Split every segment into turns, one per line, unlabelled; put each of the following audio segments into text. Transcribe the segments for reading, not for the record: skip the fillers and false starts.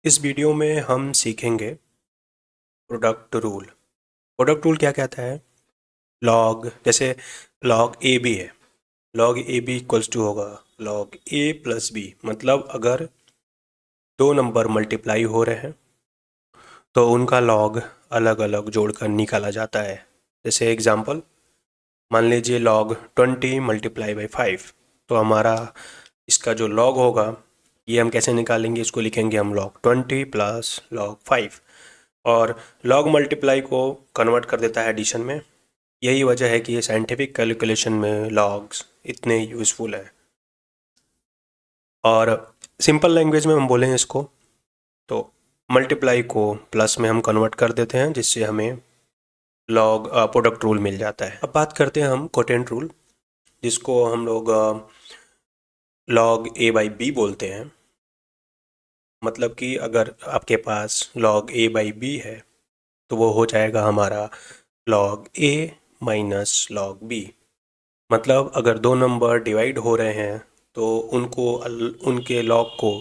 इस वीडियो में हम सीखेंगे प्रोडक्ट रूल। प्रोडक्ट रूल क्या कहता है? लॉग, जैसे लॉग ए बी है, log A B equals to होगा लॉग ए प्लस बी। मतलब अगर दो नंबर मल्टीप्लाई हो रहे हैं तो उनका लॉग अलग अलग जोड़कर निकाला जाता है। जैसे एग्जांपल, मान लीजिए लॉग 20 मल्टीप्लाई बाई 5, तो हमारा इसका जो लॉग होगा ये हम कैसे निकालेंगे? इसको लिखेंगे हम लॉग 20 प्लस लॉग 5। और लॉग मल्टीप्लाई को कन्वर्ट कर देता है एडिशन में। यही वजह है कि ये साइंटिफिक कैलकुलेशन में लॉग्स इतने यूज़फुल हैं। और सिंपल लैंग्वेज में हम बोलें इसको तो मल्टीप्लाई को प्लस में हम कन्वर्ट कर देते हैं, जिससे हमें लॉग प्रोडक्ट रूल मिल जाता है। अब बात करते हैं हम कोटेंट रूल, जिसको हम लोग लॉग ए बाई बी बोलते हैं। मतलब कि अगर आपके पास लॉग ए बाई बी है तो वो हो जाएगा हमारा लॉग ए माइनस लॉग बी। मतलब अगर दो नंबर डिवाइड हो रहे हैं तो उनके लॉग को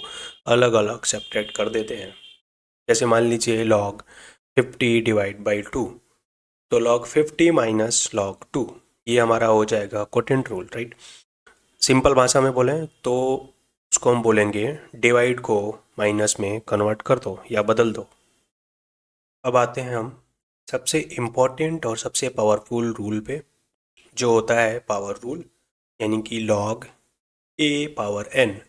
अलग अलग सेपरेट कर देते हैं। जैसे मान लीजिए लॉग 50 डिवाइड बाई 2, तो लॉग 50 माइनस लॉग 2, ये हमारा हो जाएगा कोटेंट रूल, राइट। सिंपल भाषा में बोलें तो उसको हम बोलेंगे डिवाइड को माइनस में कन्वर्ट कर दो या बदल दो। अब आते हैं हम सबसे इम्पॉर्टेंट और सबसे पावरफुल रूल पे, जो होता है पावर रूल, यानी कि लॉग ए पावर एन।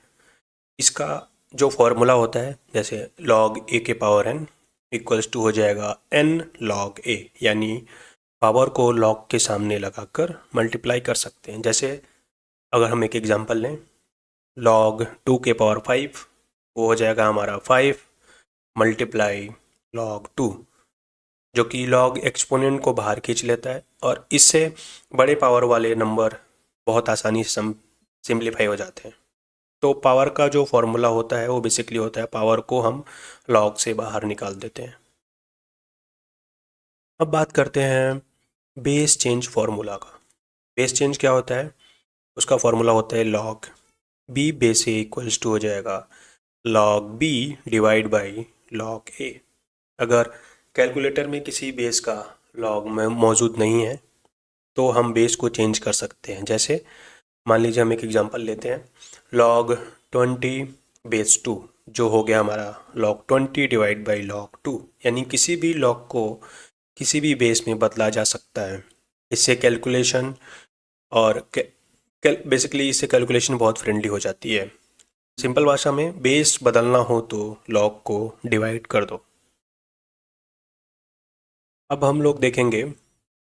इसका जो फॉर्मूला होता है, जैसे लॉग ए के पावर एन इक्वल्स टू हो जाएगा एन लॉग ए, यानी पावर को लॉग के सामने लगाकर मल्टीप्लाई कर सकते हैं। जैसे अगर हम एक एग्जांपल लें, लॉग 2 के पावर 5, वो हो जाएगा हमारा 5 मल्टीप्लाई लॉग 2, जो कि लॉग एक्सपोनेंट को बाहर खींच लेता है और इससे बड़े पावर वाले नंबर बहुत आसानी से सिंप्लीफाई हो जाते हैं। तो पावर का जो फॉर्मूला होता है वो बेसिकली होता है पावर को हम लॉग से बाहर निकाल देते हैं। अब बात करते हैं बेस चेंज फॉर्मूला का। बेस चेंज क्या होता है? उसका फॉर्मूला होता है log B base A equals to हो जाएगा log B divide by log A. अगर कैलकुलेटर में किसी बेस का लॉग में मौजूद नहीं है तो हम बेस को चेंज कर सकते हैं। जैसे मान लीजिए हम एक एग्जांपल लेते हैं, लॉग 20 बेस 2, जो हो गया हमारा लॉग 20 डिवाइड बाई लॉग 2, यानी किसी भी लॉग को किसी भी बेस में बदला जा सकता है। इससे कैलकुलेशन और बेसिकली इससे कैलकुलेशन बहुत फ्रेंडली हो जाती है। सिंपल भाषा में बेस बदलना हो तो लॉग को डिवाइड कर दो। अब हम लोग देखेंगे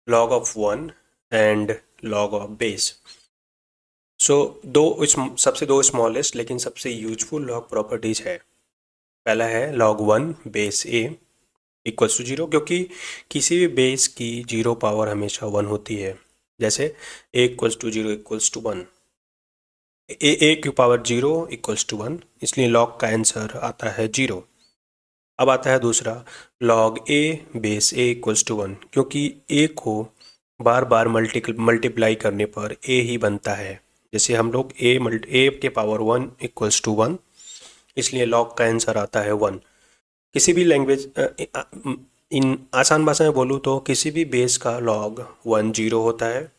log of 1 and log of base. So सबसे दो स्मॉलेस्ट लेकिन सबसे यूजफुल लॉग प्रॉपर्टीज है। पहला है log 1 base A equals to 0, क्योंकि किसी भी बेस की 0 पावर हमेशा 1 होती है। जैसे ए इक्वल्स टू 0 इक्वल्स टू 1, ए की पावर 0 इक्वल्स टू 1, इसलिए लॉग का आंसर आता है 0। अब आता है दूसरा log A base A equals to 1, क्योंकि ए को बार बार मल्टीप्लाई करने पर ए ही बनता है। जैसे हम लोग ए के पावर 1 इक्वल्स टू 1, इसलिए लॉग का आंसर आता है 1। किसी भी लैंग्वेज इन आसान भाषा में बोलूँ तो किसी भी बेस का लॉग 1 0 होता है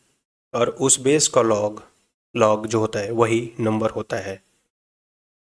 और उस बेस का लॉग जो होता है वही नंबर होता है।